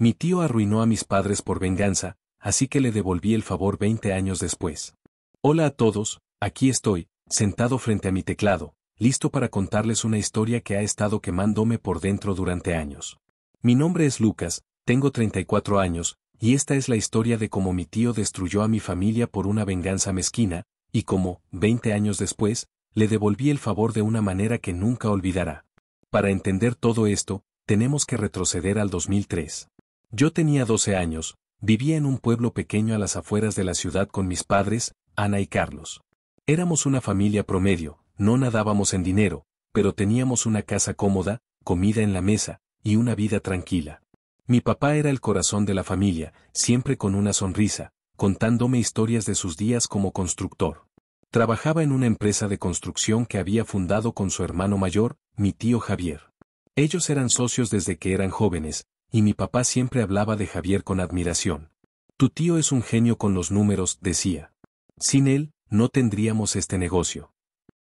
Mi tío arruinó a mis padres por venganza, así que le devolví el favor 20 años después. Hola a todos, aquí estoy, sentado frente a mi teclado, listo para contarles una historia que ha estado quemándome por dentro durante años. Mi nombre es Lucas, tengo 34 años, y esta es la historia de cómo mi tío destruyó a mi familia por una venganza mezquina, y cómo, 20 años después, le devolví el favor de una manera que nunca olvidará. Para entender todo esto, tenemos que retroceder al 2003. Yo tenía 12 años, vivía en un pueblo pequeño a las afueras de la ciudad con mis padres, Ana y Carlos. Éramos una familia promedio, no nadábamos en dinero, pero teníamos una casa cómoda, comida en la mesa, y una vida tranquila. Mi papá era el corazón de la familia, siempre con una sonrisa, contándome historias de sus días como constructor. Trabajaba en una empresa de construcción que había fundado con su hermano mayor, mi tío Javier. Ellos eran socios desde que eran jóvenes, y mi papá siempre hablaba de Javier con admiración. Tu tío es un genio con los números, decía. Sin él, no tendríamos este negocio.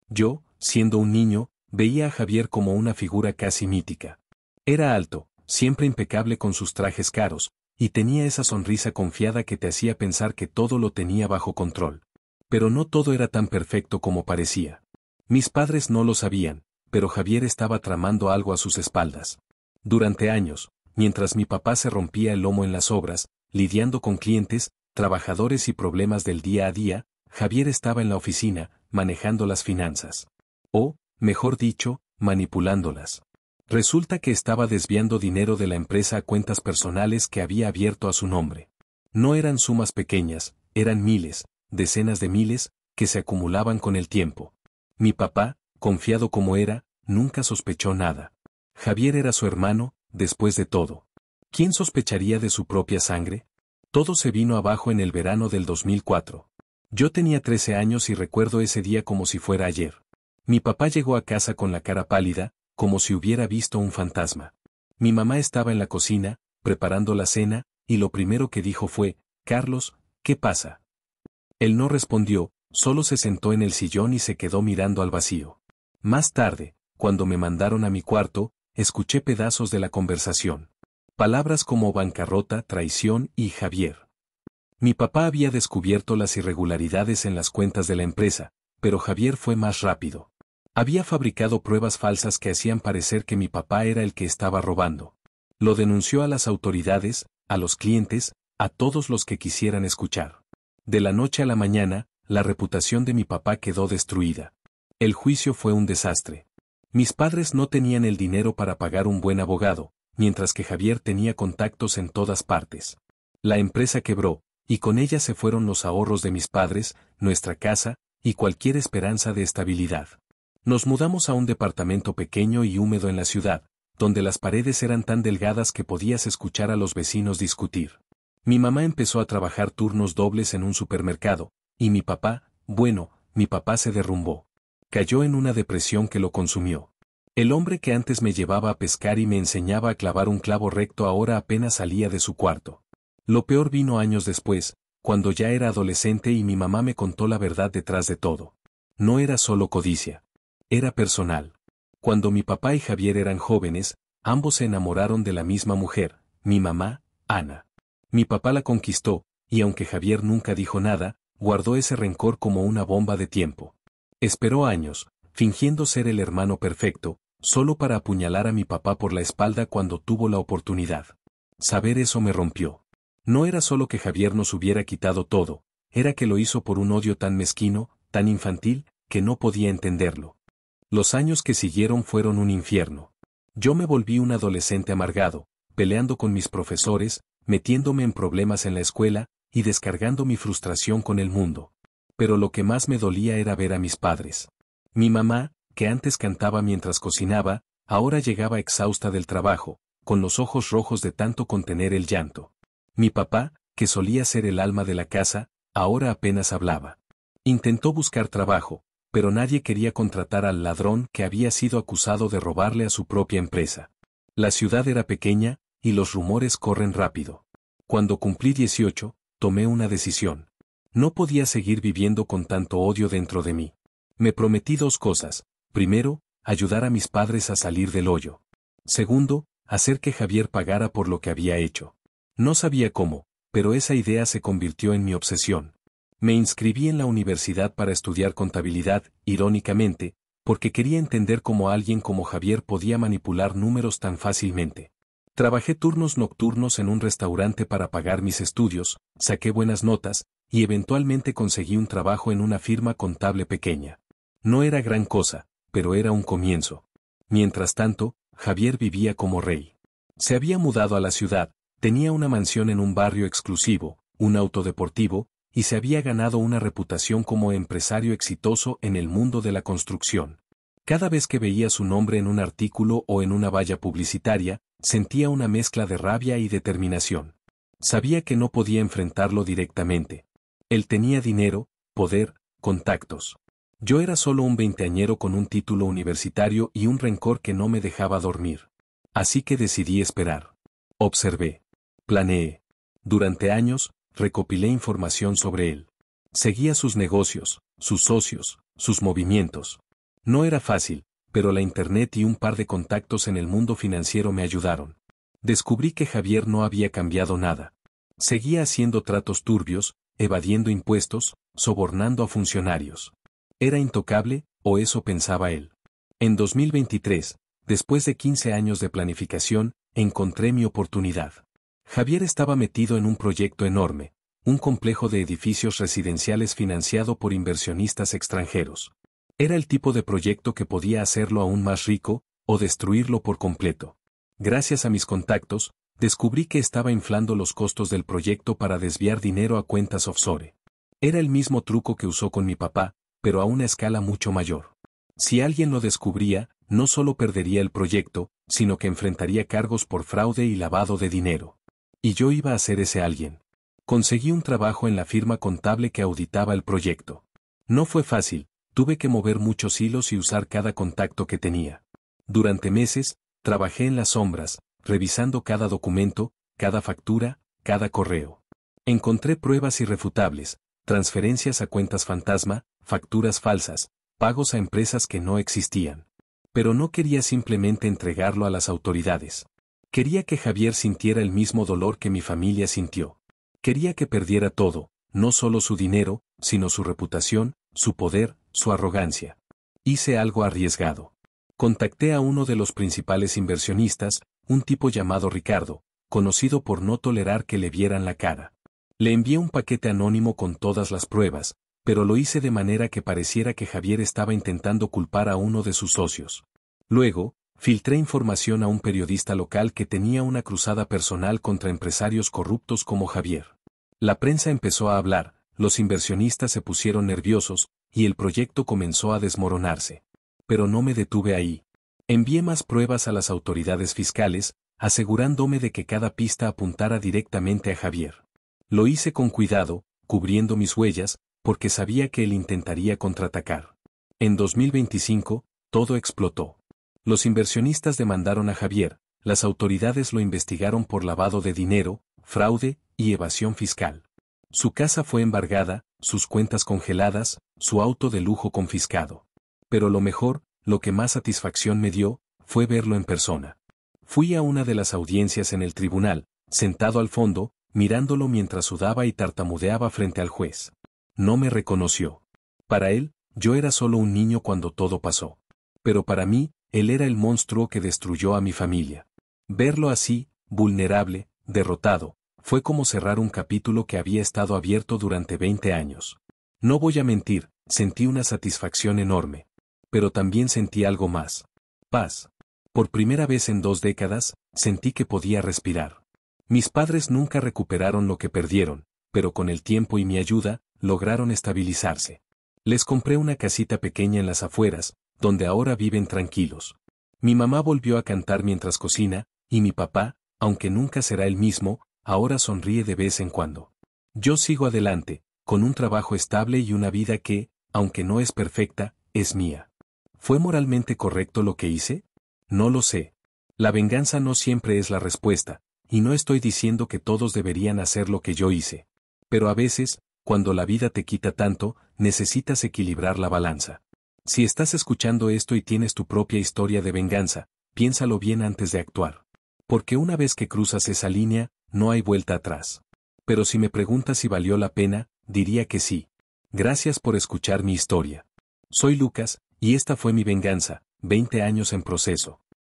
Yo, siendo un niño, veía a Javier como una figura casi mítica. Era alto, siempre impecable con sus trajes caros, y tenía esa sonrisa confiada que te hacía pensar que todo lo tenía bajo control. Pero no todo era tan perfecto como parecía. Mis padres no lo sabían, pero Javier estaba tramando algo a sus espaldas. Durante años, mientras mi papá se rompía el lomo en las obras, lidiando con clientes, trabajadores y problemas del día a día, Javier estaba en la oficina, manejando las finanzas. O, mejor dicho, manipulándolas. Resulta que estaba desviando dinero de la empresa a cuentas personales que había abierto a su nombre. No eran sumas pequeñas, eran miles, decenas de miles, que se acumulaban con el tiempo. Mi papá, confiado como era, nunca sospechó nada. Javier era su hermano, después de todo. ¿Quién sospecharía de su propia sangre? Todo se vino abajo en el verano del 2004. Yo tenía 13 años y recuerdo ese día como si fuera ayer. Mi papá llegó a casa con la cara pálida, como si hubiera visto un fantasma. Mi mamá estaba en la cocina, preparando la cena, y lo primero que dijo fue, «Carlos, ¿qué pasa?». Él no respondió, solo se sentó en el sillón y se quedó mirando al vacío. Más tarde, cuando me mandaron a mi cuarto, escuché pedazos de la conversación. Palabras como bancarrota, traición y Javier. Mi papá había descubierto las irregularidades en las cuentas de la empresa, pero Javier fue más rápido. Había fabricado pruebas falsas que hacían parecer que mi papá era el que estaba robando. Lo denunció a las autoridades, a los clientes, a todos los que quisieran escuchar. De la noche a la mañana, la reputación de mi papá quedó destruida. El juicio fue un desastre. Mis padres no tenían el dinero para pagar un buen abogado, mientras que Javier tenía contactos en todas partes. La empresa quebró, y con ella se fueron los ahorros de mis padres, nuestra casa, y cualquier esperanza de estabilidad. Nos mudamos a un departamento pequeño y húmedo en la ciudad, donde las paredes eran tan delgadas que podías escuchar a los vecinos discutir. Mi mamá empezó a trabajar turnos dobles en un supermercado, y mi papá se derrumbó. Cayó en una depresión que lo consumió. El hombre que antes me llevaba a pescar y me enseñaba a clavar un clavo recto ahora apenas salía de su cuarto. Lo peor vino años después, cuando ya era adolescente y mi mamá me contó la verdad detrás de todo. No era solo codicia. Era personal. Cuando mi papá y Javier eran jóvenes, ambos se enamoraron de la misma mujer, mi mamá, Ana. Mi papá la conquistó, y aunque Javier nunca dijo nada, guardó ese rencor como una bomba de tiempo. Esperó años, fingiendo ser el hermano perfecto, solo para apuñalar a mi papá por la espalda cuando tuvo la oportunidad. Saber eso me rompió. No era solo que Javier nos hubiera quitado todo, era que lo hizo por un odio tan mezquino, tan infantil, que no podía entenderlo. Los años que siguieron fueron un infierno. Yo me volví un adolescente amargado, peleando con mis profesores, metiéndome en problemas en la escuela, y descargando mi frustración con el mundo. Pero lo que más me dolía era ver a mis padres. Mi mamá, que antes cantaba mientras cocinaba, ahora llegaba exhausta del trabajo, con los ojos rojos de tanto contener el llanto. Mi papá, que solía ser el alma de la casa, ahora apenas hablaba. Intentó buscar trabajo, pero nadie quería contratar al ladrón que había sido acusado de robarle a su propia empresa. La ciudad era pequeña, y los rumores corren rápido. Cuando cumplí 18, tomé una decisión. No podía seguir viviendo con tanto odio dentro de mí. Me prometí dos cosas. Primero, ayudar a mis padres a salir del hoyo. Segundo, hacer que Javier pagara por lo que había hecho. No sabía cómo, pero esa idea se convirtió en mi obsesión. Me inscribí en la universidad para estudiar contabilidad, irónicamente, porque quería entender cómo alguien como Javier podía manipular números tan fácilmente. Trabajé turnos nocturnos en un restaurante para pagar mis estudios, saqué buenas notas, y eventualmente conseguí un trabajo en una firma contable pequeña. No era gran cosa, pero era un comienzo. Mientras tanto, Javier vivía como rey. Se había mudado a la ciudad, tenía una mansión en un barrio exclusivo, un auto deportivo, y se había ganado una reputación como empresario exitoso en el mundo de la construcción. Cada vez que veía su nombre en un artículo o en una valla publicitaria, sentía una mezcla de rabia y determinación. Sabía que no podía enfrentarlo directamente. Él tenía dinero, poder, contactos. Yo era solo un veinteañero con un título universitario y un rencor que no me dejaba dormir. Así que decidí esperar. Observé. Planeé. Durante años, recopilé información sobre él. Seguía sus negocios, sus socios, sus movimientos. No era fácil, pero la internet y un par de contactos en el mundo financiero me ayudaron. Descubrí que Javier no había cambiado nada. Seguía haciendo tratos turbios, evadiendo impuestos, sobornando a funcionarios. Era intocable, o eso pensaba él. En 2023, después de 15 años de planificación, encontré mi oportunidad. Javier estaba metido en un proyecto enorme, un complejo de edificios residenciales financiado por inversionistas extranjeros. Era el tipo de proyecto que podía hacerlo aún más rico, o destruirlo por completo. Gracias a mis contactos, descubrí que estaba inflando los costos del proyecto para desviar dinero a cuentas offshore. Era el mismo truco que usó con mi papá, pero a una escala mucho mayor. Si alguien lo descubría, no solo perdería el proyecto, sino que enfrentaría cargos por fraude y lavado de dinero. Y yo iba a ser ese alguien. Conseguí un trabajo en la firma contable que auditaba el proyecto. No fue fácil, tuve que mover muchos hilos y usar cada contacto que tenía. Durante meses, trabajé en las sombras, revisando cada documento, cada factura, cada correo. Encontré pruebas irrefutables, transferencias a cuentas fantasma, facturas falsas, pagos a empresas que no existían. Pero no quería simplemente entregarlo a las autoridades. Quería que Javier sintiera el mismo dolor que mi familia sintió. Quería que perdiera todo, no solo su dinero, sino su reputación, su poder, su arrogancia. Hice algo arriesgado. Contacté a uno de los principales inversionistas, un tipo llamado Ricardo, conocido por no tolerar que le vieran la cara. Le envié un paquete anónimo con todas las pruebas, pero lo hice de manera que pareciera que Javier estaba intentando culpar a uno de sus socios. Luego, filtré información a un periodista local que tenía una cruzada personal contra empresarios corruptos como Javier. La prensa empezó a hablar, los inversionistas se pusieron nerviosos, y el proyecto comenzó a desmoronarse. Pero no me detuve ahí. Envié más pruebas a las autoridades fiscales, asegurándome de que cada pista apuntara directamente a Javier. Lo hice con cuidado, cubriendo mis huellas, porque sabía que él intentaría contraatacar. En 2025, todo explotó. Los inversionistas demandaron a Javier, las autoridades lo investigaron por lavado de dinero, fraude y evasión fiscal. Su casa fue embargada, sus cuentas congeladas, su auto de lujo confiscado. Pero lo mejor, lo que más satisfacción me dio, fue verlo en persona. Fui a una de las audiencias en el tribunal, sentado al fondo, mirándolo mientras sudaba y tartamudeaba frente al juez. No me reconoció. Para él, yo era solo un niño cuando todo pasó. Pero para mí, él era el monstruo que destruyó a mi familia. Verlo así, vulnerable, derrotado, fue como cerrar un capítulo que había estado abierto durante 20 años. No voy a mentir, sentí una satisfacción enorme. Pero también sentí algo más. Paz. Por primera vez en 2 décadas, sentí que podía respirar. Mis padres nunca recuperaron lo que perdieron, pero con el tiempo y mi ayuda, lograron estabilizarse. Les compré una casita pequeña en las afueras, donde ahora viven tranquilos. Mi mamá volvió a cantar mientras cocina, y mi papá, aunque nunca será el mismo, ahora sonríe de vez en cuando. Yo sigo adelante, con un trabajo estable y una vida que, aunque no es perfecta, es mía. ¿Fue moralmente correcto lo que hice? No lo sé. La venganza no siempre es la respuesta, y no estoy diciendo que todos deberían hacer lo que yo hice. Pero a veces, cuando la vida te quita tanto, necesitas equilibrar la balanza. Si estás escuchando esto y tienes tu propia historia de venganza, piénsalo bien antes de actuar. Porque una vez que cruzas esa línea, no hay vuelta atrás. Pero si me preguntas si valió la pena, diría que sí. Gracias por escuchar mi historia. Soy Lucas, y esta fue mi venganza, 20 años en proceso.